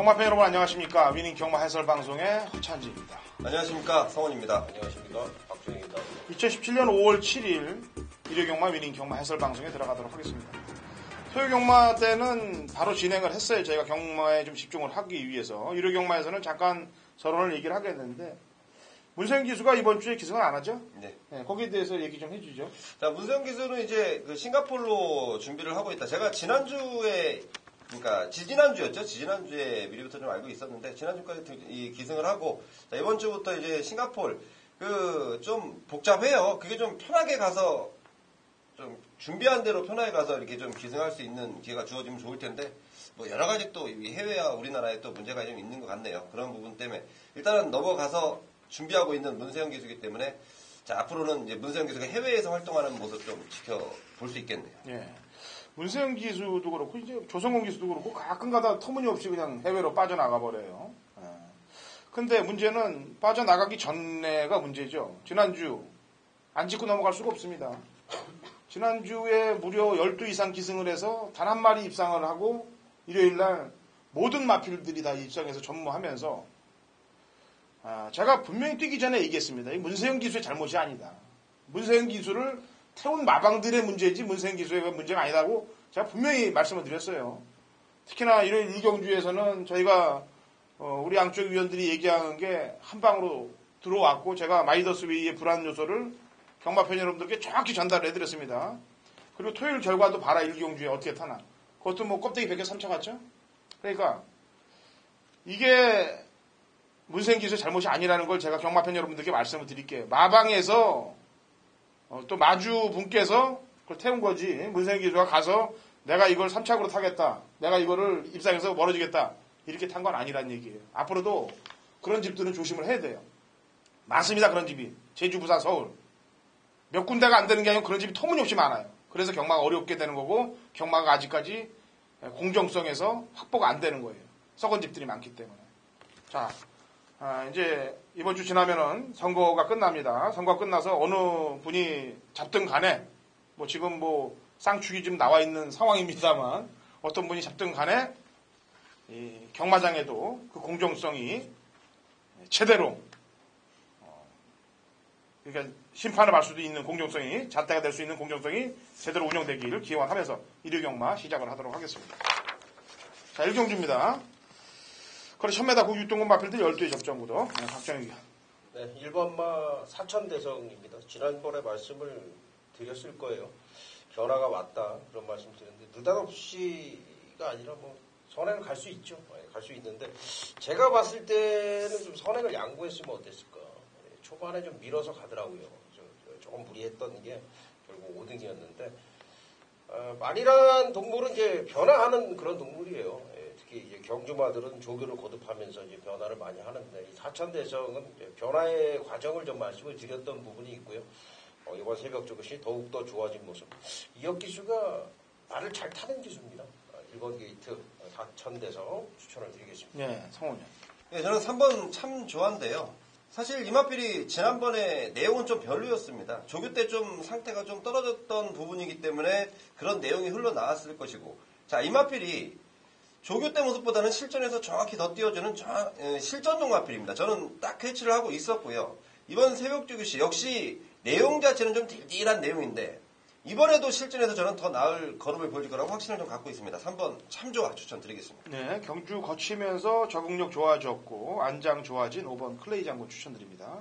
경마팬 여러분 안녕하십니까. 위닝 경마 해설 방송의 허찬지입니다. 안녕하십니까. 성원입니다. 안녕하십니까. 박종익입니다. 2017년 5월 7일 일요 경마 위닝 경마 해설 방송에 들어가도록 하겠습니다. 토요 경마 때는 바로 진행을 했어요. 저희가 경마에 좀 집중을 하기 위해서. 일요 경마에서는 잠깐 서론을 얘기를 하게 됐는데 문세영 기수가 이번 주에 기승을 안 하죠? 네. 네, 거기에 대해서 얘기 좀 해주죠. 자, 문세영 기수는 이제 그 싱가포르로 준비를 하고 있다. 제가 지난주에, 그러니까 지지난주였죠. 지지난주에 미리부터 좀 알고 있었는데, 지난주까지 이 기승을 하고, 자, 이번 주부터 이제 싱가포르, 좀 복잡해요. 그게 좀 편하게 가서, 좀 준비한 대로 편하게 가서 이렇게 좀 기승할 수 있는 기회가 주어지면 좋을 텐데, 뭐 여러 가지 또 해외와 우리나라에 또 문제가 좀 있는 것 같네요. 그런 부분 때문에. 일단은 넘어가서 준비하고 있는 문세영 기수이기 때문에, 자, 앞으로는 이제 문세영 기수가 해외에서 활동하는 모습 좀 지켜볼 수 있겠네요. 예. 문세영 기수도 그렇고, 이제 조성공 기수도 그렇고, 가끔 가다 터무니없이 그냥 해외로 빠져나가 버려요. 예. 근데 문제는 빠져나가기 전에가 문제죠. 지난주, 안 짚고 넘어갈 수가 없습니다. 지난주에 무려 12 이상 기승을 해서 단 한 마리 입상을 하고, 일요일날 모든 마필들이 다 입상해서 전무하면서, 제가 분명히 뛰기 전에 얘기했습니다. 이 문세영 기수의 잘못이 아니다. 문세영 기수를 태운 마방들의 문제지 문세영 기수의 문제가 아니라고 제가 분명히 말씀을 드렸어요. 특히나 일요일 1경주에서는 저희가 우리 양쪽 위원들이 얘기하는 게 한 방으로 들어왔고 제가 마이더스 웨이의 불안 요소를 경마팬 여러분들께 정확히 전달을 해드렸습니다. 그리고 토요일 결과도 봐라 1경주에 어떻게 타나. 그것도 뭐 껍데기 100개 3차 갔죠? 그러니까 이게 문세영 기수의 잘못이 아니라는 걸 제가 경마팬 여러분들께 말씀을 드릴게요. 마방에서 또 마주 분께서 그걸 태운 거지. 문세영 기수가 가서 내가 이걸 3착으로 타겠다. 내가 이거를 입상해서 멀어지겠다. 이렇게 탄 건 아니란 얘기예요. 앞으로도 그런 집들은 조심을 해야 돼요. 많습니다. 그런 집이. 제주, 부산, 서울. 몇 군데가 안 되는 게 아니고 그런 집이 터무니없이 많아요. 그래서 경마가 어렵게 되는 거고 경마가 아직까지 공정성에서 확보가 안 되는 거예요. 썩은 집들이 많기 때문에. 자, 이제 이번 주 지나면은 선거가 끝납니다. 선거가 끝나서 어느 분이 잡든 간에 뭐 지금 뭐 쌍축이 좀 나와 있는 상황입니다만 어떤 분이 잡든 간에 이 경마장에도 그 공정성이 제대로 그러니까 심판을 받을 수도 있는 공정성이 잣대가 될 수 있는 공정성이 제대로 운영되기를 기원하면서 일요 경마 시작을 하도록 하겠습니다. 자, 1경주입니다. 그래 1000m 국 6등급 마필들 12의 접전구도 박정희 기자. 네, 1번마 사천대성입니다. 지난번에 말씀을 드렸을 거예요. 변화가 왔다 그런 말씀 드렸는데 느닷없이가 아니라 뭐 선행을 갈 수 있죠. 갈 수 있는데 제가 봤을 때는 좀 선행을 양보했으면 어땠을까. 초반에 좀 밀어서 가더라고요. 조금 무리했던 게 결국 5등이었는데 말이란 동물은 이제 변화하는 그런 동물이에요. 특히 이제 경주마들은 조교를 거듭하면서 이제 변화를 많이 하는데 이 사천대성은 변화의 과정을 좀 말씀을 드렸던 부분이 있고요. 이번 새벽 것이 더욱더 좋아진 모습. 이혁 기수가 말을 잘 타는 기수입니다. 1번 게이트 사천대성 추천을 드리겠습니다. 네, 성훈이요. 네, 저는 3번 참 좋아한데요. 사실 이마필이 지난번에 내용은 좀 별로였습니다. 조교 때 좀 상태가 좀 떨어졌던 부분이기 때문에 그런 내용이 흘러나왔을 것이고. 자, 이마필이 조교 때 모습보다는 실전에서 정확히 더 띄워주는 실전용 마필입니다. 저는 딱 캐치를 하고 있었고요. 이번 새벽 조교시 역시 내용 자체는 좀 딜딜한 내용인데 이번에도 실전에서 저는 더 나을 걸음을 보여줄 거라고 확신을 좀 갖고 있습니다. 3번 참 좋아 추천드리겠습니다. 네, 경주 거치면서 적응력 좋아졌고 안장 좋아진 5번 클레이 장군 추천드립니다.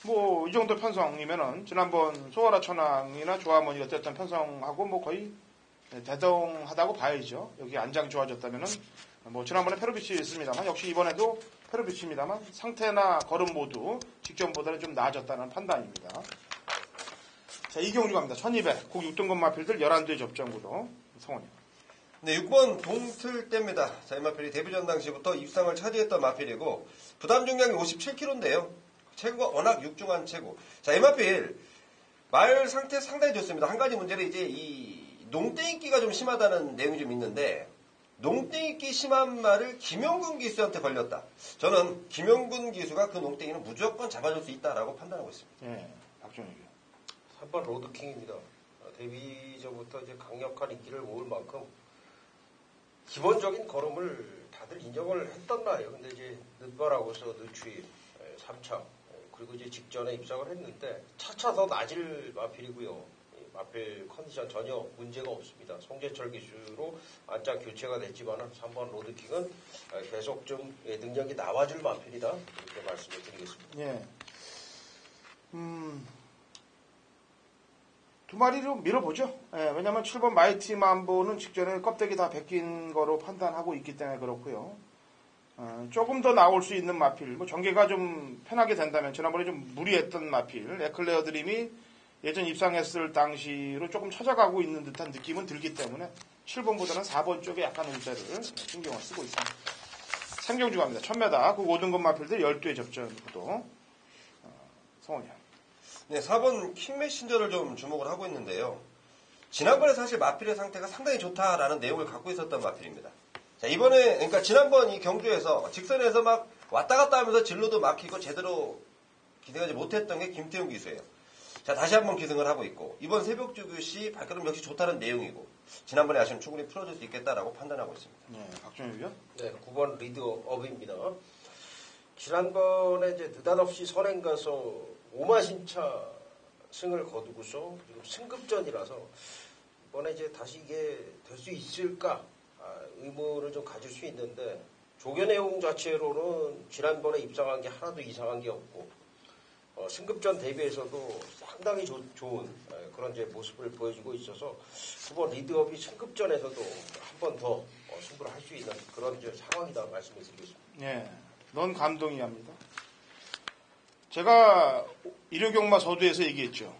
뭐 이 정도 편성이면은 지난번 소아라 천왕이나 조아머니가 뛰었던 편성하고 뭐 거의 대동하다고 봐야죠. 여기 안장 좋아졌다면은 뭐 지난번에 페로비치 있습니다만 역시 이번에도 페로비치입니다만 상태나 걸음 모두 직전보다는 좀 나아졌다는 판단입니다. 자, 이경주 갑니다. 1200 국 6등급 마필들 11대 접전구도 성원이요. 네, 6번 동틀대입니다. 자, 이 마필이 데뷔 전 당시부터 입상을 차지했던 마필이고 부담 중량이 57kg인데요. 체구가 워낙 육중한 체구. 자, 이 마필 말 상태 상당히 좋습니다. 한 가지 문제는 이제 이 농땡이끼가 좀 심하다는 내용이 좀 있는데 농땡이끼 심한 말을 김영군 기수한테 걸렸다. 저는 김영군 기수가 그 농땡이는 무조건 잡아줄 수 있다라고 판단하고 있습니다. 네, 박정희요. 3번 로드킹입니다. 데뷔 전부터 이제 강력한 인기를 모을 만큼 기본적인 걸음을 다들 인정을 했던 나예요. 근데 이제 늦바라고서 늦추입 3차 그리고 이제 직전에 입상을 했는데 차차 더 낮을 마필이고요. 마필 컨디션 전혀 문제가 없습니다. 송재철 기수로 안짝 교체가 됐지만 3번 로드킥은 계속 좀 능력이 나와줄 마필이다. 이렇게 말씀을 드리겠습니다. 예. 두 마리로 밀어보죠. 예, 왜냐면 7번 마이티 만보는 직전에 껍데기 다 벗긴 거로 판단하고 있기 때문에 그렇고요. 조금 더 나올 수 있는 마필, 뭐 전개가 좀 편하게 된다면 지난번에 좀 무리했던 마필, 에클레어 드림이 예전 입상했을 당시로 조금 찾아가고 있는 듯한 느낌은 들기 때문에 7번보다는 4번 쪽에 약간 운세를 신경을 쓰고 있습니다. 생경주 갑니다. 1000m, 그 5등급 마필들 12회 접전 구도. 성원이요. 네, 4번 킹 메신저를 좀 주목을 하고 있는데요. 지난번에 사실 마필의 상태가 상당히 좋다라는 내용을 갖고 있었던 마필입니다. 자, 이번에, 그러니까 지난번 이 경주에서 직선에서 막 왔다 갔다 하면서 진로도 막히고 제대로 기생하지 못했던 게 김태훈 기수예요. 자, 다시 한번 기승을 하고 있고, 이번 새벽주교시 발걸음 역시 좋다는 내용이고, 지난번에 아쉬움 충분히 풀어줄 수 있겠다라고 판단하고 있습니다. 네, 박정혁이요? 네, 9번 리드업입니다. 지난번에 이제 느닷없이 선행 가서 오마신차 승을 거두고서 지금 승급전이라서 이번에 이제 다시 이게 될 수 있을까 의문을 좀 가질 수 있는데 조교 내용 자체로는 지난번에 입상한 게 하나도 이상한 게 없고 승급전 대비해서도 상당히 좋은 그런 이제 모습을 보여주고 있어서 9번 리드업이 승급전에서도 한 번 더 승부를 할 수 있는 그런 이제 상황이다 말씀을 드리겠습니다. 네, 넌 감동이 합니다. 제가 일요경마 서두에서 얘기했죠.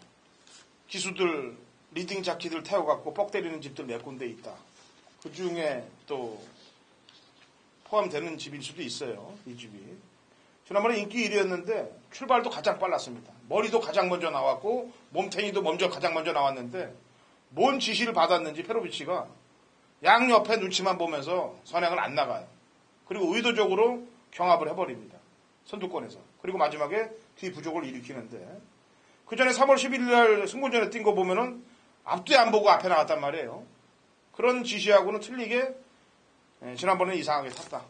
기수들 리딩 자키들 태워갖고 뻑 때리는 집들 몇 군데 있다. 그 중에 또 포함되는 집일 수도 있어요. 이 집이. 지난번에 인기 1위였는데 출발도 가장 빨랐습니다. 머리도 가장 먼저 나왔고 몸탱이도 가장 먼저 나왔는데 뭔 지시를 받았는지 페로비치가 양옆에 눈치만 보면서 선행을 안 나가요. 그리고 의도적으로 경합을 해버립니다. 선두권에서. 그리고 마지막에 뒤 부족을 일으키는데 그 전에 3월 11일 날 승부전에 뛴 거 보면은 앞뒤 안 보고 앞에 나갔단 말이에요. 그런 지시하고는 틀리게 지난번에 이상하게 탔다.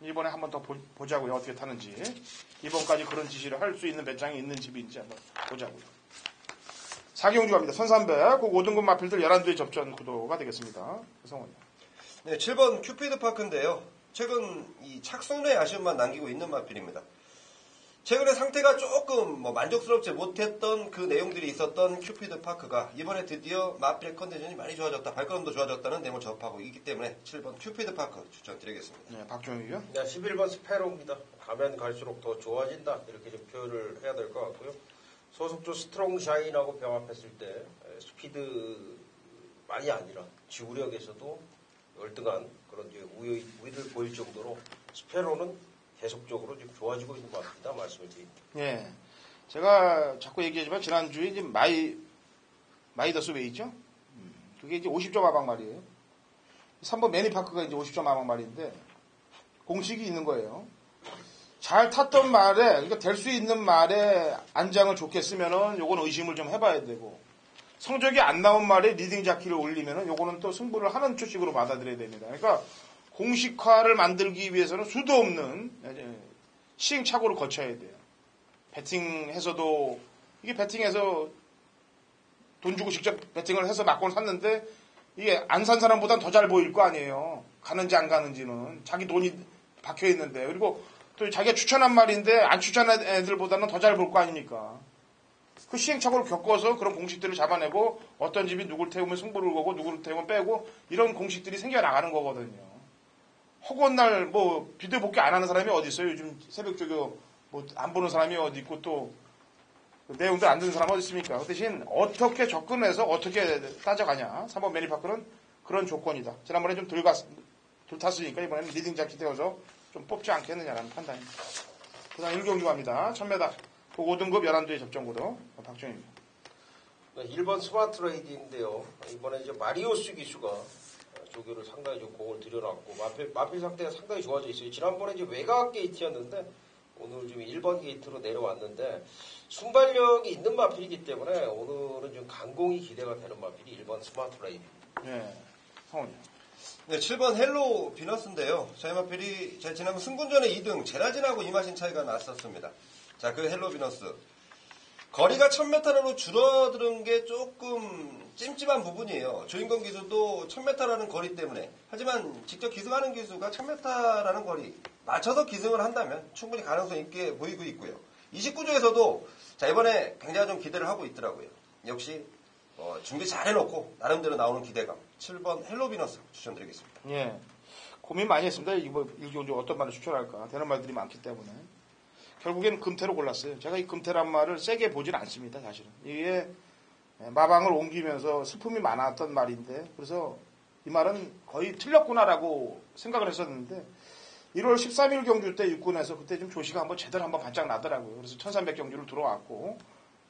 이번에 한번 더 보자고요. 어떻게 타는지. 이번까지 그런 지시를 할 수 있는 배짱이 있는 집인지 한번 보자고요. 4경주 갑니다. 1300, 그 5등급 마필들 11두의 접전 구도가 되겠습니다. 성원이요. 네, 7번 큐피드 파크인데요. 최근 이 착순의 아쉬움만 남기고 있는 마필입니다. 최근에 상태가 조금 만족스럽지 못했던 그 내용들이 있었던 큐피드 파크가 이번에 드디어 마필의 컨디션이 많이 좋아졌다, 발걸음도 좋아졌다는 내용을 접하고 있기 때문에 7번 큐피드 파크 추천드리겠습니다. 네, 박종혁이요? 네, 11번 스페로입니다. 가면 갈수록 더 좋아진다 이렇게 좀 표현을 해야 될 것 같고요. 소속조 스트롱 샤인하고 병합했을 때 스피드만이 아니라 지구력에서도 열등한 그런 이제 우위를 보일 정도로 스페로는 계속적으로 지금 좋아지고 있는 것 같습니다. 말씀을 드립니다. 예. 제가 자꾸 얘기하지만 지난주에 이제 마이더스 웨이죠? 그게 이제 50점 하방 말이에요. 3번 매니파크가 이제 50점 하방 말인데 공식이 있는 거예요. 잘 탔던 말에, 그러니까 될 수 있는 말에 안장을 좋게 쓰면은 요건 의심을 좀 해봐야 되고 성적이 안 나온 말에 리딩 자키를 올리면은 요거는 또 승부를 하는 조식으로 받아들여야 됩니다. 그러니까 공식화를 만들기 위해서는 수도 없는 시행착오를 거쳐야 돼요. 배팅해서도 이게 배팅해서 돈 주고 직접 배팅을 해서 막고는 샀는데 이게 안 산 사람보단 더 잘 보일 거 아니에요. 가는지 안 가는지는 자기 돈이 박혀 있는데 그리고 또 자기가 추천한 말인데 안 추천한 애들보다는 더 잘 볼 거 아닙니까? 그 시행착오를 겪어서 그런 공식들을 잡아내고 어떤 집이 누굴 태우면 승부를 거고 누구를 태우면 빼고 이런 공식들이 생겨나가는 거거든요. 허구한 날 비디오 복귀 안 하는 사람이 어디 있어요? 요즘 새벽 조교 안 보는 사람이 어디 있고 또 내용들 안 듣는 사람이 어디 있습니까? 그 대신 어떻게 접근해서 어떻게 따져가냐. 3번 매니파크는 그런 조건이다. 지난번에 좀 덜 탔으니까 이번에는 리딩 자키 태워서 좀 뽑지 않겠느냐라는 판단입니다. 그 다음 1경주 갑니다. 1000m. 5등급 11두의 접전구도 박정희입니다. 1번 스마트 레이디인데요. 이번에 이제 마리오스 기수가 조교를 상당히 좀 공을 들여놨고 마필 상태가 상당히 좋아져 있어요. 지난번에 이제 외곽 게이트였는데 오늘 좀 1번 게이트로 내려왔는데 순발력이 있는 마필이기 때문에 오늘은 좀 강공이 기대가 되는 마필이 1번 스마트 레이디. 네, 성훈이요. 네, 7번 헬로 비너스인데요. 저희 마필이 제 지난번 승군전에 2등 제라진하고 이마신 차이가 났었습니다. 자, 그 헬로 비너스. 거리가 1000m로 줄어드는 게 조금 찜찜한 부분이에요. 주인공 기수도 1000m라는 거리 때문에. 하지만 직접 기승하는 기수가 1000m라는 거리 맞춰서 기승을 한다면 충분히 가능성 있게 보이고 있고요. 29조에서도 자, 이번에 굉장히 좀 기대를 하고 있더라고요. 역시 준비 잘 해놓고 나름대로 나오는 기대감. 7번 헬로 비너스 추천드리겠습니다. 예. 고민 많이 했습니다. 이거 일기운주 어떤 말을 추천할까. 되는 말들이 많기 때문에. 결국엔 금태로 골랐어요. 제가 이 금태란 말을 세게 보진 않습니다, 사실은. 이게 마방을 옮기면서 슬픔이 많았던 말인데, 그래서 이 말은 거의 틀렸구나라고 생각을 했었는데, 1월 13일 경주 때 육군에서 그때 좀 조시가 한번 제대로 한번 반짝 나더라고요. 그래서 1300 경주를 들어왔고,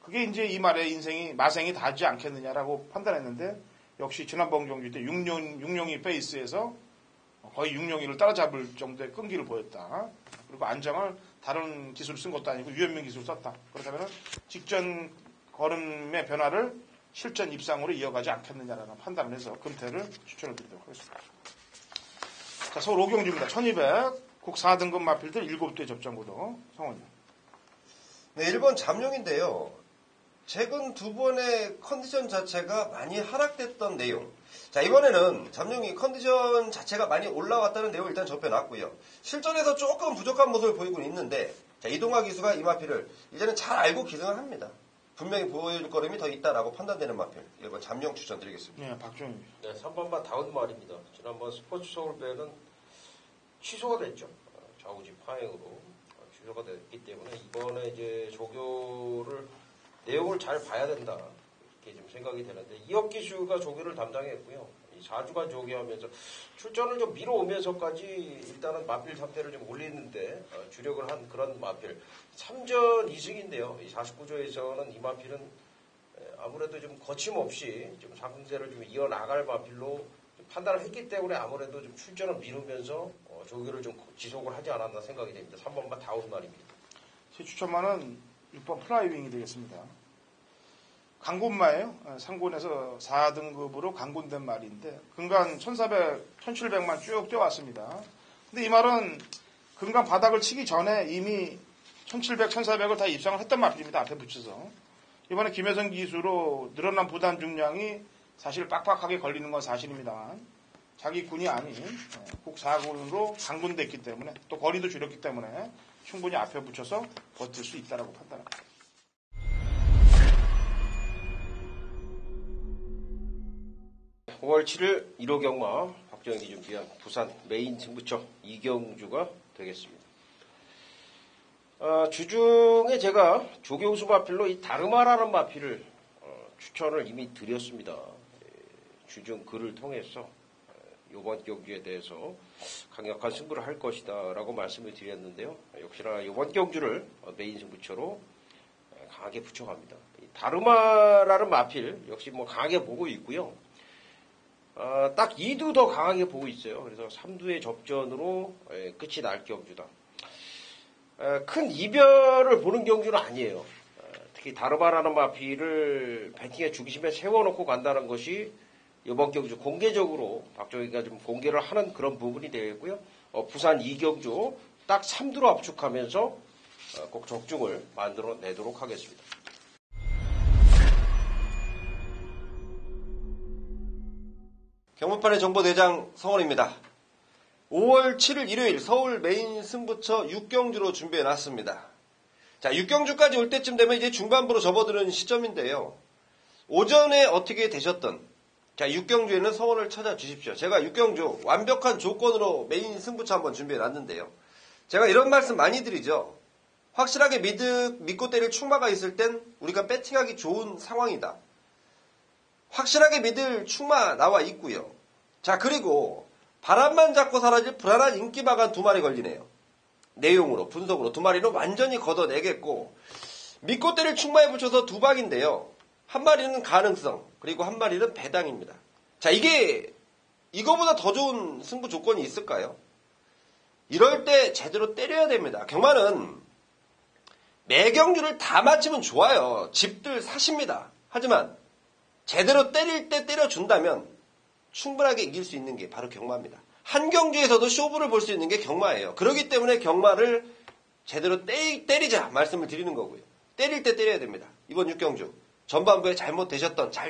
그게 이제 이 말의 인생이, 마생이 닿지 않겠느냐라고 판단했는데, 역시 지난번 경주 때 육룡이 페이스에서 거의 육룡이를 따라잡을 정도의 끈기를 보였다. 그리고 안정을 다른 기술을 쓴 것도 아니고 유현민 기술을 썼다. 그렇다면 직전 걸음의 변화를 실전 입상으로 이어가지 않겠느냐라는 판단을 해서 금태를 추천을 드리도록 하겠습니다. 자, 서울 오경주입니다. 1200 국 4등급 마필들 7대 접전구도 성원님. 네, 1번 잠룡인데요. 최근 두 번의 컨디션 자체가 많이 하락됐던 내용. 자, 이번에는 잠룡이 컨디션 자체가 많이 올라왔다는 내용을 일단 접해놨고요. 실전에서 조금 부족한 모습을 보이고 있는데, 자, 이동화 기수가 이 마필을 이제는 잘 알고 기승을 합니다. 분명히 보여줄 걸음이 더 있다라고 판단되는 마필. 1번 잠룡 추천드리겠습니다. 네, 박종희. 네, 3번만 다운 말입니다. 지난번 스포츠 서울배는 취소가 됐죠. 좌우지 파행으로 취소가 됐기 때문에 이번에 이제 조교를 내용을 잘 봐야 된다. 이렇게 좀 생각이 되는데, 이혁 기수가 조교를 담당했고요. 4주간 조교하면서 출전을 좀 밀어오면서까지 일단은 마필 상태를 좀 올리는데 주력을 한 그런 마필. 3전 2승인데요. 이 49조에서는 이 마필은 아무래도 좀 거침없이 좀 상승세를 좀 이어나갈 마필로 좀 판단을 했기 때문에 아무래도 좀 출전을 미루면서 조교를 좀 지속을 하지 않았나 생각이 됩니다. 3번만 다운 말입니다. 제 추천만은 6번 플라이윙이 되겠습니다. 강군마예요. 상군에서 4등급으로 강군된 말인데 근간 1400, 1700만 쭉 뛰어왔습니다. 근데 이 말은 근간 바닥을 치기 전에 이미 1700, 1400을 다 입상을 했던 말입니다. 앞에 붙여서. 이번에 김혜성 기수로 늘어난 부담 중량이 사실 빡빡하게 걸리는 건 사실입니다만 자기 군이 아닌 국 4군으로 강군됐기 때문에 또 거리도 줄였기 때문에 충분히 앞에 붙여서 버틸 수 있다라고 판단합니다. 네, 5월 7일 1호 경마 박정희 준비한 부산 메인 승부처 이경주가 되겠습니다. 주중에 제가 조교우수 마필로 이 다르마라는 마필을 추천을 이미 드렸습니다. 주중 글을 통해서 이번 경주에 대해서 강력한 승부를 할 것이다 라고 말씀을 드렸는데요. 역시나 이번 경주를 메인 승부처로 강하게 붙여갑니다. 다르마라는 마필 역시 뭐 강하게 보고 있고요. 딱 2두 더 강하게 보고 있어요. 그래서 3두의 접전으로 끝이 날 경주다. 큰 이변을 보는 경주는 아니에요. 특히 다르마라는 마필을 배팅의 중심에 세워놓고 간다는 것이 이번 경주 공개적으로 박정희가 좀 공개를 하는 그런 부분이 되겠고요. 부산 2경주 딱 3두로 압축하면서 꼭 적중을 만들어내도록 하겠습니다. 경무판의 정보대장 성원입니다. 5월 7일 일요일 서울 메인 승부처 6경주로 준비해놨습니다. 자, 6경주까지 올 때쯤 되면 이제 중반부로 접어드는 시점인데요. 오전에 어떻게 되셨던 자, 6경주에는 성원을 찾아주십시오. 제가 6경주 완벽한 조건으로 메인 승부처 한번 준비해놨는데요. 제가 이런 말씀 많이 드리죠. 확실하게 믿고 때릴 충마가 있을 땐 우리가 배팅하기 좋은 상황이다. 확실하게 믿을 충마 나와 있고요. 자, 그리고 바람만 잡고 사라질 불안한 인기마가 2마리 걸리네요. 내용으로 분석으로 2마리는 완전히 걷어내겠고 믿고 때릴 충마에 붙여서 2방인데요. 한 마리는 가능성, 그리고 한 마리는 배당입니다. 자, 이거보다 더 좋은 승부 조건이 있을까요? 이럴 때 제대로 때려야 됩니다. 경마는 매경주를 다 맞히면 좋아요. 집들 사십니다. 하지만 제대로 때릴 때 때려준다면 충분하게 이길 수 있는 게 바로 경마입니다. 한 경주에서도 쇼부를 볼 수 있는 게 경마예요. 그렇기 때문에 경마를 제대로 때리자 말씀을 드리는 거고요. 때릴 때 때려야 됩니다. 이번 6경주 전반부에 잘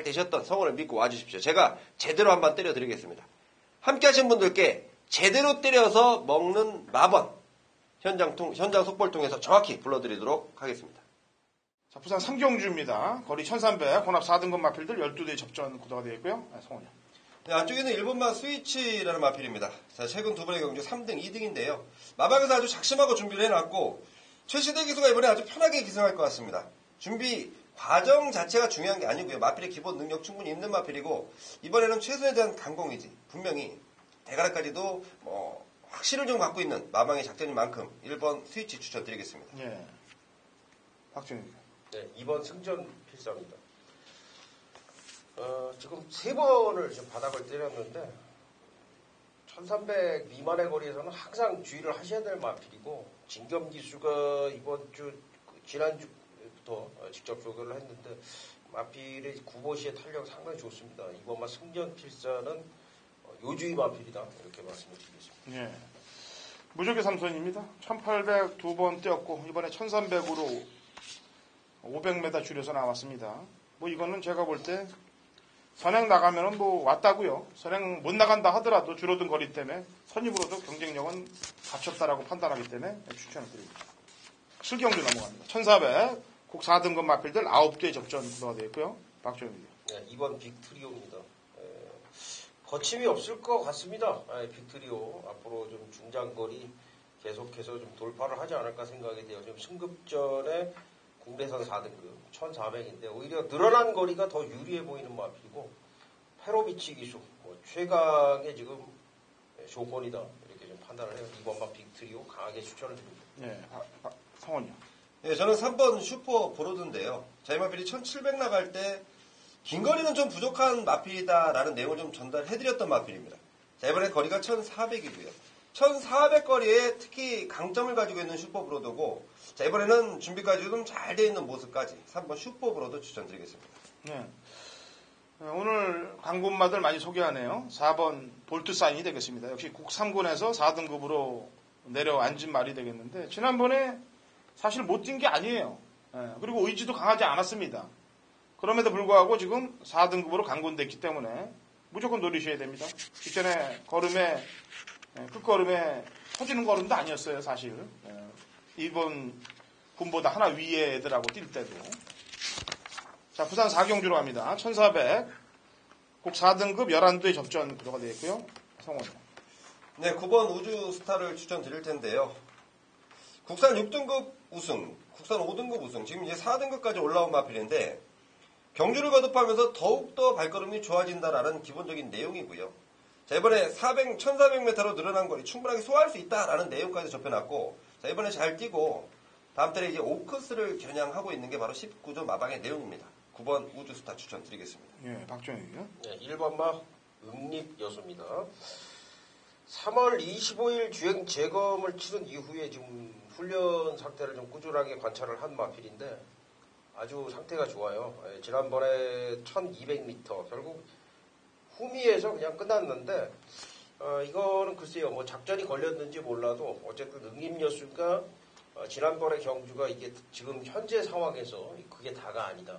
되셨던 성원을 믿고 와주십시오. 제가 제대로 한번 때려드리겠습니다. 함께 하신 분들께 제대로 때려서 먹는 마번 현장 속보를 통해서 정확히 불러드리도록 하겠습니다. 자, 부산 3경주입니다. 거리 1300, 혼합 4등급 마필들 12대 접전 구도가 되어 있고요. 성원이요. 네, 안쪽에는 1번마 스위치라는 마필입니다. 자, 최근 두 번의 경주 3등, 2등인데요. 마방에서 아주 작심하고 준비를 해놨고 최시대 기수가 이번에 아주 편하게 기승할 것 같습니다. 준비 과정 자체가 중요한 게 아니고요. 마필의 기본 능력 충분히 있는 마필이고 이번에는 최선에 대한 강공이지 분명히 대가라까지도 확신을 좀 갖고 있는 마방의 작전인 만큼 1번 스위치 추천드리겠습니다. 예. 박준희. 네, 2번 승전 필사입니다. 지금 3번을 지금 바닥을 때렸는데 1300 미만의 거리에서는 항상 주의를 하셔야 될 마필이고 진겸 기수가 이번 주 지난주부터 직접 조교를 했는데 마필의 구보시의 탄력 상당히 좋습니다. 이번만 승전 필사는 요주의 마필이다 이렇게 말씀을 드리겠습니다. 예. 무적의 삼선입니다. 1800 두 번 뛰었고 이번에 1300으로 500m 줄여서 나왔습니다. 뭐 이거는 제가 볼 때 선행 나가면은 뭐 왔다고요. 선행 못 나간다 하더라도 줄어든 거리 때문에 선입으로도 경쟁력은 갖췄다라고 판단하기 때문에 추천을 드립니다. 7경주 넘어갑니다. 1400 곡 4등급 마필들 9개 접전 구도가 되어 있고요. 박정희요. 네, 2번 빅트리오입니다. 거침이 없을 것 같습니다. 빅트리오 앞으로 좀 중장거리 계속해서 좀 돌파를 하지 않을까 생각이 돼요. 좀 승급전에 국내선 4등급 1400인데 오히려 늘어난 거리가 더 유리해 보이는 마필이고 페로비치 기수 최강의 지금 조건이다 이렇게 좀 판단을 해요. 2번만 빅트리오 강하게 추천을 드립니다. 네, 성원이요. 네, 저는 3번 슈퍼 보로드인데요. 자, 이 마필이 1700 나갈 때 긴 거리는 좀 부족한 마필이다라는 내용을 좀 전달해드렸던 마필입니다. 자, 이번에 거리가 1400이고요. 1400 거리에 특히 강점을 가지고 있는 슈퍼 브로드고 자, 이번에는 준비까지 좀 잘 되어 있는 모습까지 3번 슈퍼 브로드 추천드리겠습니다. 네. 오늘 광고마들 많이 소개하네요. 4번 볼트 사인이 되겠습니다. 역시 국 3군에서 4등급으로 내려앉은 말이 되겠는데 지난번에 사실 못 뛴 게 아니에요. 그리고 의지도 강하지 않았습니다. 그럼에도 불구하고 지금 4등급으로 강군됐기 때문에 무조건 노리셔야 됩니다. 직전에 끝걸음에 터지는 걸음도 아니었어요, 사실. 이번 군보다 하나 위에 애들하고 뛸 때도. 자, 부산 4경주로 갑니다. 1400, 곡 4등급 11도의 접전 구도가 되어 있고요. 성원. 네, 9번 우주 스타를 추천드릴 텐데요. 국산 6등급 우승, 국산 5등급 우승, 지금 이제 4등급까지 올라온 마필인데 경주를 거듭하면서 더욱더 발걸음이 좋아진다라는 기본적인 내용이고요. 자, 이번에 1400m로 늘어난 거리 충분하게 소화할 수 있다라는 내용까지 접해놨고, 자, 이번에 잘 뛰고, 다음 달에 이제 오크스를 겨냥하고 있는 게 바로 19조 마방의 내용입니다. 9번 우주스타 추천드리겠습니다. 예, 박정희요. 네, 1번마 응립여수입니다. 3월 25일 주행 재검을 치른 이후에 지금 훈련 상태를 좀 꾸준하게 관찰을 한 마필인데, 아주 상태가 좋아요. 지난번에 1200m 결국 후미에서 그냥 끝났는데 이거는 글쎄요 뭐 작전이 걸렸는지 몰라도 어쨌든 응임여수가 지난번에 경주가 이게 지금 현재 상황에서 그게 다가 아니다.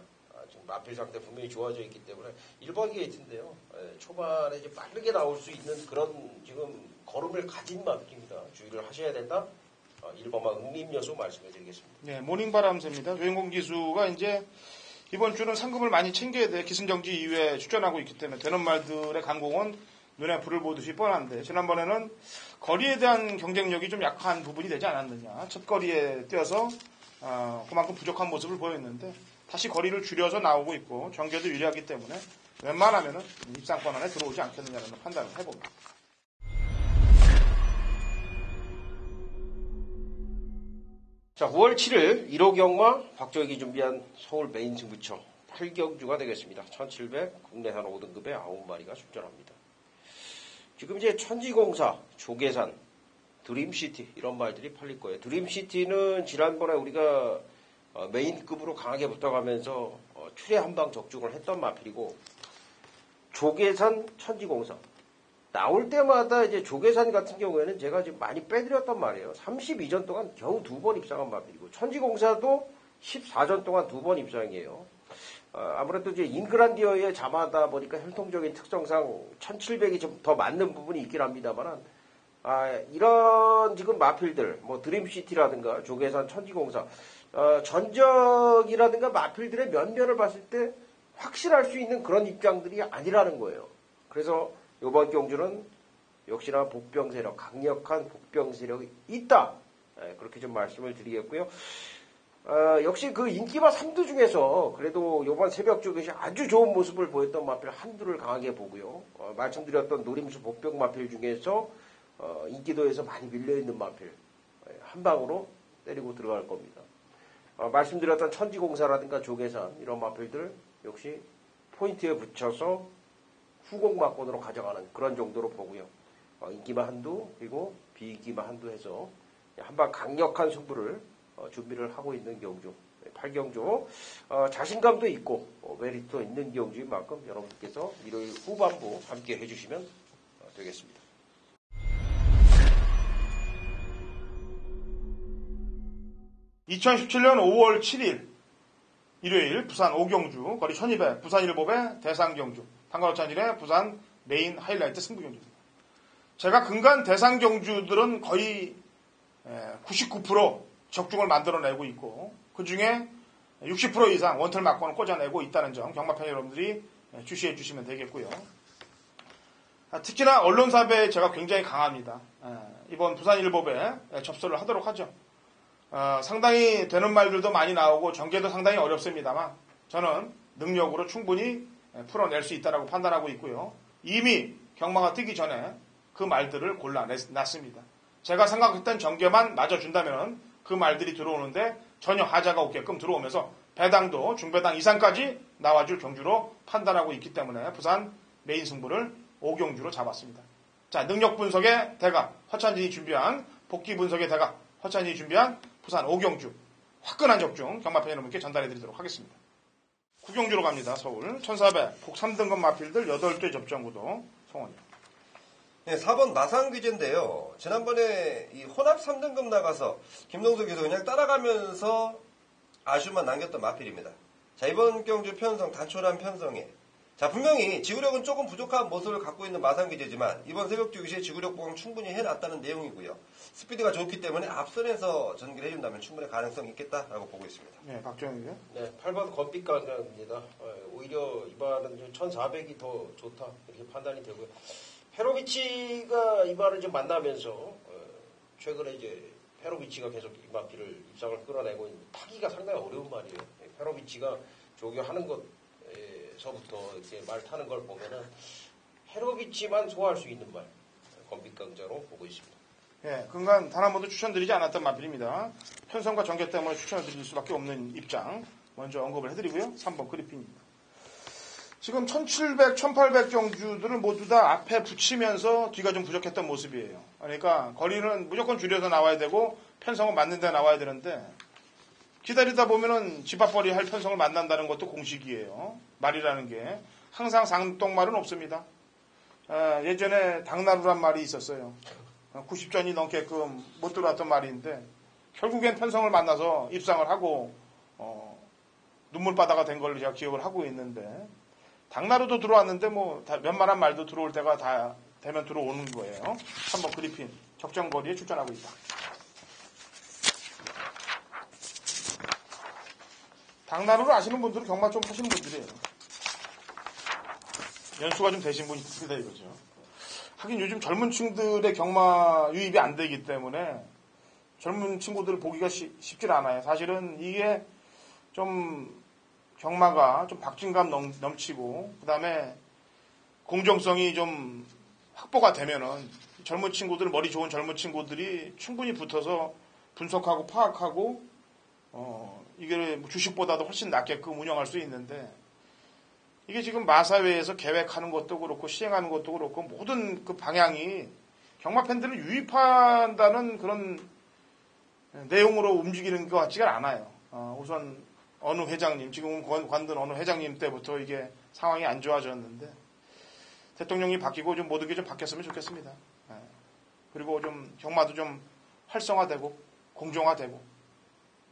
지금 마필 상태 분명히 좋아져 있기 때문에 1번 게이트인데요. 초반에 이제 빠르게 나올 수 있는 그런 지금 걸음을 가진 마필입니다. 주의를 하셔야 된다. 1번만 응림여수 말씀해 드리겠습니다. 네, 모닝바람새입니다. 주인공 기수가 이제 이번 주는 상금을 많이 챙겨야 돼. 기승정지 이후에 출전하고 있기 때문에 되는 말들의 강공은 눈에 불을 보듯이 뻔한데 지난번에는 거리에 대한 경쟁력이 좀 약한 부분이 되지 않았느냐. 첫 거리에 뛰어서 그만큼 부족한 모습을 보였는데 다시 거리를 줄여서 나오고 있고 전개도 유리하기 때문에 웬만하면 입상권 안에 들어오지 않겠느냐는 판단을 해봅니다. 자, 9월 7일 1호 경마 박정희가 준비한 서울 메인 승부처 8경주가 되겠습니다. 1700 국내산 5등급에 9마리가 출전합니다. 지금 이제 천지공사, 조계산, 드림시티 이런 말들이 팔릴 거예요. 드림시티는 지난번에 우리가 메인급으로 강하게 붙어가면서 최대 한방 적중을 했던 마필이고 조계산 천지공사. 나올 때마다 이제 조계산 같은 경우에는 제가 지금 많이 빼드렸단 말이에요. 32전 동안 겨우 2번 입상한 마필이고, 천지공사도 14전 동안 2번 입상이에요. 아무래도 이제 잉그란디어의 자마다 보니까 혈통적인 특성상 1700이 좀 더 맞는 부분이 있긴 합니다만, 이런 지금 마필들, 뭐 드림시티라든가 조계산 천지공사, 전적이라든가 마필들의 면면을 봤을 때 확실할 수 있는 그런 입장들이 아니라는 거예요. 그래서 이번 경주는 역시나 복병 세력, 강력한 복병 세력이 있다. 그렇게 좀 말씀을 드리겠고요. 역시 그 인기마 3두 중에서 그래도 이번 새벽 쪽에 아주 좋은 모습을 보였던 마필 한두를 강하게 보고요. 말씀드렸던 노림수 복병 마필 중에서 인기도에서 많이 밀려있는 마필 한 방으로 때리고 들어갈 겁니다. 말씀드렸던 천지공사라든가 조계산 이런 마필들 역시 포인트에 붙여서 후공마권으로 가져가는 그런 정도로 보고요. 인기마 한두 그리고 비인기마 한두 해서 한방 강력한 승부를 준비를 하고 있는 경주 8경주 자신감도 있고 메리트도 있는 경주인 만큼 여러분께서 일요일 후반부 함께 해주시면 되겠습니다. (2017년 5월 7일) 일요일 부산 5경주 거리 1200 부산일보배 대상경주 탄광호찬진의 부산 메인 하이라이트 승부경주입니다. 제가 근간 대상경주들은 거의 99% 적중을 만들어내고 있고 그 중에 60% 이상 원털 막권을 꽂아내고 있다는 점 경마팬 여러분들이 주시해 주시면 되겠고요. 특히나 언론사배에 제가 굉장히 강합니다. 이번 부산일보배 접수를 하도록 하죠. 상당히 되는 말들도 많이 나오고 전개도 상당히 어렵습니다만 저는 능력으로 충분히 풀어낼 수 있다고 판단하고 있고요. 이미 경마가 뜨기 전에 그 말들을 골라냈습니다. 제가 생각했던 전개만 맞아준다면 그 말들이 들어오는데 전혀 하자가 없게끔 들어오면서 배당도 중배당 이상까지 나와줄 경주로 판단하고 있기 때문에 부산 메인 승부를 5경주로 잡았습니다. 자, 능력 분석의 대가 허찬진이 준비한 복귀 분석의 대가 허찬진이 준비한 부산 5경주 화끈한 적중 경마팬 여러분께 전달해드리도록 하겠습니다. 9경주로 갑니다. 서울 1400 복 3등급 마필들 8개 접전구도 송원이요. 네, 4번 마상귀재인데요. 지난번에 이 혼합 3등급 나가서 김동수 기수 그냥 따라가면서 아쉬움만 남겼던 마필입니다. 자, 이번 경주 편성 단촐한 편성에 자, 분명히 지구력은 조금 부족한 모습을 갖고 있는 마상귀재지만 이번 새벽 주기시에 지구력 보강 충분히 해놨다는 내용이고요. 스피드가 좋기 때문에 앞선에서 전개를 해준다면 충분히 가능성이 있겠다라고 보고 있습니다. 네, 박정희요. 네, 8번 건빛강장입니다. 오히려 이번은 1400이 더 좋다 이렇게 판단이 되고요. 페로비치가 이번을 좀 만나면서 최근에 이제 페로비치가 계속 이 마필을 입상을 끌어내고 있는데 타기가 상당히 어려운 말이에요. 페로비치가 조교하는 것에서부터 이렇게 말 타는 걸 보면은 페로비치만 소화할 수 있는 말 건빛강자로 보고 있습니다. 예, 그간 단 한 번도 추천드리지 않았던 마필입니다. 편성과 전개 때문에 추천을 드릴 수밖에 없는 입장 먼저 언급을 해드리고요. 3번 그리핀입니다. 지금 1700, 1800 경주들을 모두 다 앞에 붙이면서 뒤가 좀 부족했던 모습이에요. 그러니까 거리는 무조건 줄여서 나와야 되고 편성은 맞는 데 나와야 되는데 기다리다 보면은 집 앞벌이 할 편성을 만난다는 것도 공식이에요. 말이라는 게 항상 쌍똥말은 없습니다. 예전에 당나루란 말이 있었어요. 90전이 넘게끔 못 들어왔던 말인데 결국엔 편성을 만나서 입상을 하고 눈물바다가 된 걸 제가 기억을 하고 있는데 당나루도 들어왔는데 뭐 웬만한 말도 들어올 때가 다 되면 들어오는 거예요. 3번 그리핀 적정거리에 출전하고 있다. 당나루를 아시는 분들은 경마 좀 하시는 분들이에요. 연수가 좀 되신 분이 있습니다 이거죠. 하긴 요즘 젊은 층들의 경마 유입이 안 되기 때문에 젊은 친구들을 보기가 쉽지 않아요. 사실은 이게 좀 경마가 좀 박진감 넘치고 그 다음에 공정성이 좀 확보가 되면은 젊은 친구들, 머리 좋은 젊은 친구들이 충분히 붙어서 분석하고 파악하고 이게 주식보다도 훨씬 낫게끔 운영할 수 있는데 이게 지금 마사회에서 계획하는 것도 그렇고 시행하는 것도 그렇고 모든 그 방향이 경마 팬들을 유입한다는 그런 내용으로 움직이는 것 같지가 않아요. 우선 어느 회장님, 지금 관둔 어느 회장님 때부터 이게 상황이 안 좋아졌는데 대통령이 바뀌고 좀 모든 게 좀 바뀌었으면 좋겠습니다. 예. 그리고 좀 경마도 좀 활성화되고 공정화되고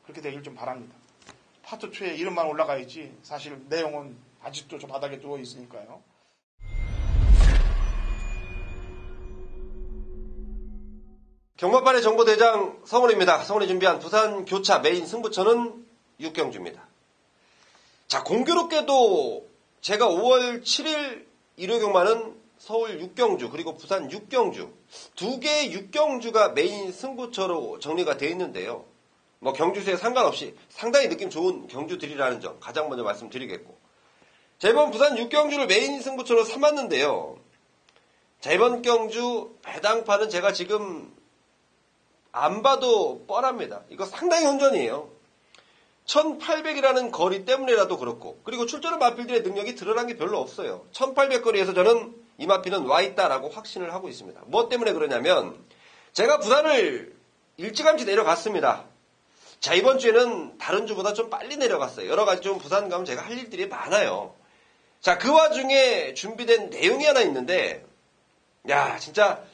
그렇게 되길 좀 바랍니다. 파트 2에 이름만 올라가 있지 사실 내용은 아직도 저 바닥에 누워 있으니까요. 경마판의 정보대장 성훈입니다. 성훈이 준비한 부산 교차 메인 승부처는 6경주입니다. 자, 공교롭게도 제가 5월 7일 일요 경마는 서울 6경주 그리고 부산 6경주 두 개의 6경주가 메인 승부처로 정리가 되어 있는데요. 뭐 경주수에 상관없이 상당히 느낌 좋은 경주들이라는 점 가장 먼저 말씀드리겠고, 자, 이번 부산 6경주를 메인 승부처로 삼았는데요. 자, 이번 경주 배당판은 제가 지금 안 봐도 뻔합니다. 이거 상당히 혼전이에요. 1800이라는 거리 때문에라도 그렇고, 그리고 출전한 마필들의 능력이 드러난 게 별로 없어요. 1800거리에서 저는 이 마필은 와있다라고 확신을 하고 있습니다. 뭐 때문에 그러냐면 제가 부산을 일찌감치 내려갔습니다. 자, 이번 주에는 다른 주보다 좀 빨리 내려갔어요. 여러 가지 좀 부산 가면 제가 할 일들이 많아요. 자, 그 와중에 준비된 내용이 하나 있는데, 야, 진짜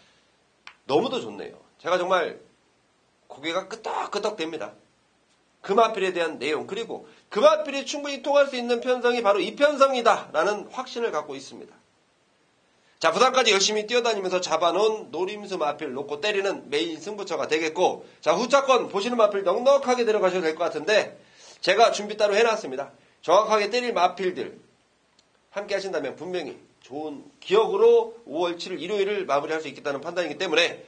너무도 좋네요. 제가 정말 고개가 끄덕끄덕 됩니다. 금화필에 대한 내용, 그리고 금화필이 충분히 통할 수 있는 편성이 바로 이 편성이다라는 확신을 갖고 있습니다. 자, 부산까지 열심히 뛰어다니면서 잡아놓은 노림수 마필 놓고 때리는 메인 승부처가 되겠고, 자, 후차권 보시는 마필 넉넉하게 데려가셔도 될 것 같은데 제가 준비 따로 해놨습니다. 정확하게 때릴 마필들 함께 하신다면 분명히 좋은 기억으로 5월 7일 일요일을 마무리할 수 있겠다는 판단이기 때문에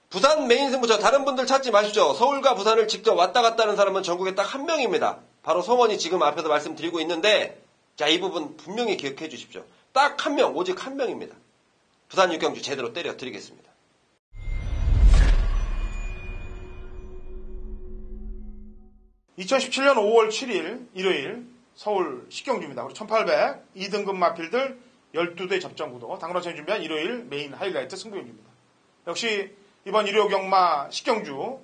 부산 메인 승부처 다른 분들 찾지 마십시오. 서울과 부산을 직접 왔다 갔다 하는 사람은 전국에 딱 한 명입니다. 바로 성원이 지금 앞에서 말씀드리고 있는데, 자, 이 부분 분명히 기억해 주십시오. 딱 한 명, 오직 한 명입니다. 부산 6경주 제대로 때려 드리겠습니다. (2017년 5월 7일) 일요일 서울 10경주입니다. 그리고 1800 2등급 마필들 12대 접전구도 당구라천이 준비한 일요일 메인 하이라이트 승부경주입니다. 역시 이번 일요 경마 10경주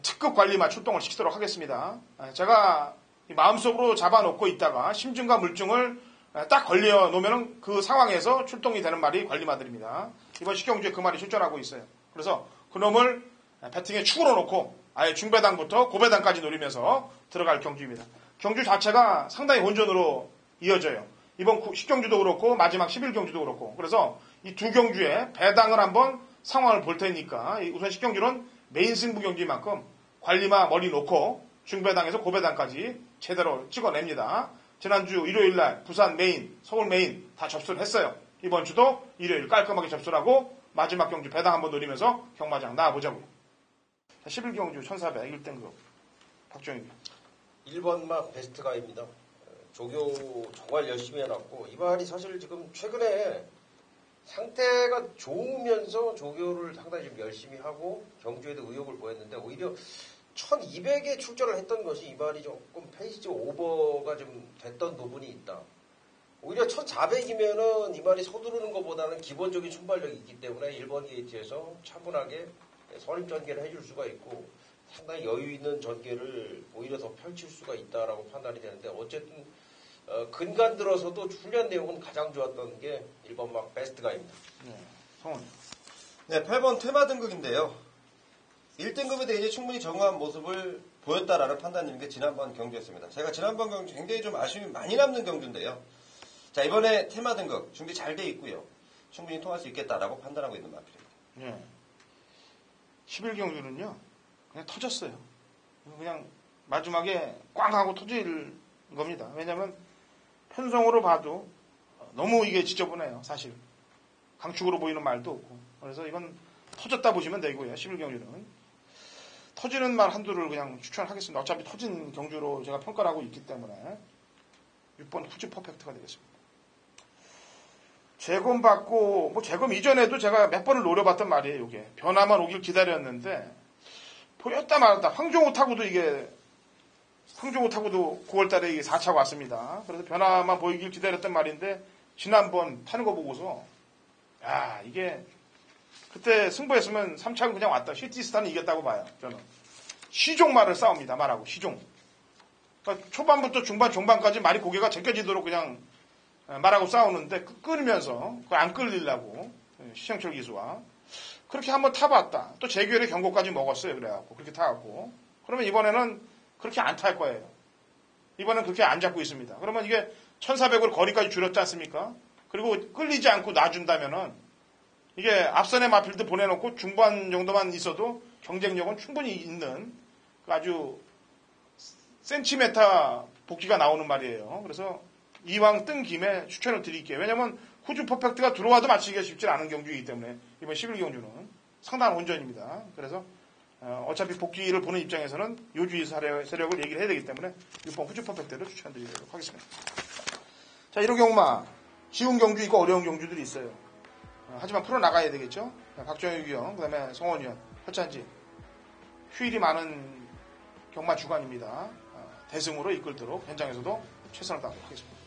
특급 관리마 출동을 시키도록 하겠습니다. 제가 마음속으로 잡아놓고 있다가 심증과 물증을 딱 걸려 놓으면 그 상황에서 출동이 되는 말이 관리마들입니다. 이번 10경주에 그 말이 출전하고 있어요. 그래서 그놈을 배팅에 축으로 놓고 아예 중배당부터 고배당까지 노리면서 들어갈 경주입니다. 경주 자체가 상당히 혼전으로 이어져요. 이번 10경주도 그렇고 마지막 11경주도 그렇고, 그래서 이 두 경주에 배당을 한번 상황을 볼 테니까 우선 10경주는 메인 승부 경기인 만큼 관리마 머리 놓고 중배당에서 고배당까지 제대로 찍어냅니다. 지난주 일요일날 부산 메인, 서울 메인 다 접수를 했어요. 이번 주도 일요일 깔끔하게 접수를 하고 마지막 경주 배당 한번 노리면서 경마장 나와보자고요. 11경주 1400 1등급 박정희 1번막 베스트가입니다. 조교 정말 열심히 해놨고, 이 말이 사실 지금 최근에 상태가 좋으면서 조교를 상당히 좀 열심히 하고 경주에도 의욕을 보였는데, 오히려 1200에 출전을 했던 것이 이 말이 조금 페이지 오버가 좀 됐던 부분이 있다. 오히려 1400이면은 이 말이 서두르는 것보다는 기본적인 순발력이 있기 때문에 1번 게이트에서 차분하게 선임 전개를 해줄 수가 있고 상당히 여유 있는 전개를 오히려 더 펼칠 수가 있다라고 판단이 되는데, 어쨌든 근간 들어서도 훈련 내용은 가장 좋았던 게 1번 막 베스트가입니다. 네, 성원. 네, 8번 퇴마 등급인데요. 1등급에 대해 이제 충분히 적응한 모습을 보였다라는 판단인 게 지난번 경주였습니다. 제가 지난번 경주 굉장히 좀 아쉬움이 많이 남는 경주인데요. 자, 이번에 퇴마 등급 준비 잘 돼 있고요. 충분히 통할 수 있겠다라고 판단하고 있는 마필입니다. 네. 11경주는요, 그냥 터졌어요. 그냥 마지막에 꽝 하고 터질 겁니다. 왜냐면 편성으로 봐도 너무 이게 지저분해요, 사실. 강축으로 보이는 말도 없고. 그래서 이건 터졌다 보시면 되고요, 11경주는. 터지는 말 한두를 그냥 추천하겠습니다. 어차피 터진 경주로 제가 평가를 하고 있기 때문에 6번 후지 퍼펙트가 되겠습니다. 재검 받고, 뭐 재검 이전에도 제가 몇 번을 노려봤던 말이에요, 이게. 변화만 오길 기다렸는데, 보였다 말았다. 황종호 타고도 9월달에 이게 4차 왔습니다. 그래서 변화만 보이길 기다렸던 말인데, 지난번 타는 거 보고서, 야, 이게, 그때 승부했으면 3차는 그냥 왔다. 시티스타는 이겼다고 봐요, 저는. 시종말을 싸웁니다, 말하고, 시종. 그러니까 초반부터 중반, 종반까지 말이 고개가 제껴지도록 그냥 말하고 싸우는데 끊으면서 그걸 안 끌리려고 신영철 기수와 그렇게 한번 타봤다. 또 재규열의 경고까지 먹었어요. 그래갖고 그렇게 타갖고 그러면 이번에는 그렇게 안 탈 거예요. 이번엔 그렇게 안 잡고 있습니다. 그러면 이게 1400으로 거리까지 줄였지 않습니까? 그리고 끌리지 않고 놔준다면은 이게 앞선에 마필드 보내놓고 중반 정도만 있어도 경쟁력은 충분히 있는 아주 센티메타 복귀가 나오는 말이에요. 그래서 이왕 뜬 김에 추천을 드릴게요. 왜냐면 후주 퍼펙트가 들어와도 맞히기가 쉽지 않은 경주이기 때문에 이번 11경주는 상당한 혼전입니다. 그래서 어차피 복귀를 보는 입장에서는 요주의 세력을 얘기를 해야 되기 때문에 6번 후주 퍼펙트를 추천드리도록 하겠습니다. 자, 1호 경마 쉬운 경주 있고 어려운 경주들이 있어요. 하지만 풀어나가야 되겠죠. 박정희 위원, 그 다음에 성원 위원, 허찬지 휴일이 많은 경마 주간입니다. 대승으로 이끌도록 현장에서도 최선을 다하도록 하겠습니다.